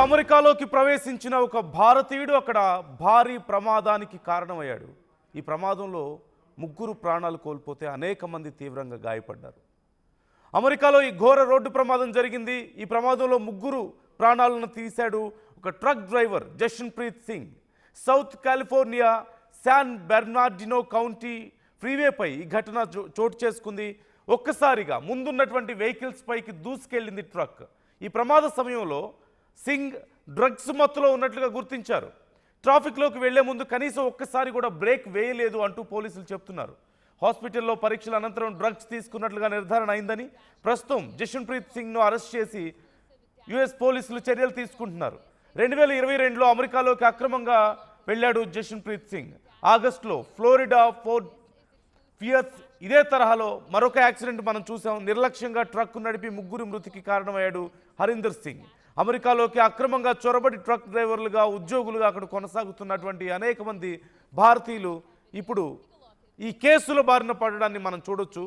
అమెరికాలోకి ప్రవేశించిన ఒక భారతీయుడు అక్కడ భారీ ప్రమాదానికి కారణమయ్యాడు. ఈ ప్రమాదంలో ముగ్గురు ప్రాణాలు కోల్పోతే అనేక మంది తీవ్రంగా గాయపడ్డారు. అమెరికాలో ఈ ఘోర రోడ్డు ప్రమాదం జరిగింది. ఈ ప్రమాదంలో ముగ్గురు ప్రాణాలను తీశాడు ఒక truck driver Jashanpreet Singh. South California San Bernardino county ఫ్రీవేపై ఈ ఘటన చోటు చేసుకుంది. ఒక్కసారిగా ముందున్నటువంటి వెహికల్స్ పైకి దూసుకెళ్లింది ట్రక్. ఈ ప్రమాద సమయంలో సింగ్ డ్రగ్స్ మత్తులో ఉన్నట్లుగా గుర్తించారు. ట్రాఫిక్లోకి వెళ్లే ముందు కనీసం ఒక్కసారి కూడా బ్రేక్ వేయలేదు అంటూ పోలీసులు చెప్తున్నారు. హాస్పిటల్లో పరీక్షల అనంతరం డ్రగ్స్ తీసుకున్నట్లుగా నిర్ధారణ అయిందని, ప్రస్తుతం జషన్ప్రీత్ సింగ్ను అరెస్ట్ చేసి యుఎస్ పోలీసులు చర్యలు తీసుకుంటున్నారు. 2022లో అమెరికాలోకి అక్రమంగా వెళ్ళాడు జషన్ప్రీత్ సింగ్. ఆగస్టులో ఫ్లోరిడా ఫోర్ట్ పియర్స్ ఇదే తరహాలో మరొక యాక్సిడెంట్ మనం చూసాం. నిర్లక్ష్యంగా ట్రక్ నడిపి ముగ్గురు మృతికి కారణమయ్యాడు హరీందర్ సింగ్. అమెరికాలోకి అక్రమంగా చొరబడి ట్రక్ డ్రైవర్లుగా ఉద్యోగులుగా అక్కడ కొనసాగుతున్నటువంటి అనేక మంది భారతీయులు ఇప్పుడు ఈ కేసుల బారిన పడడాన్ని మనం చూడొచ్చు.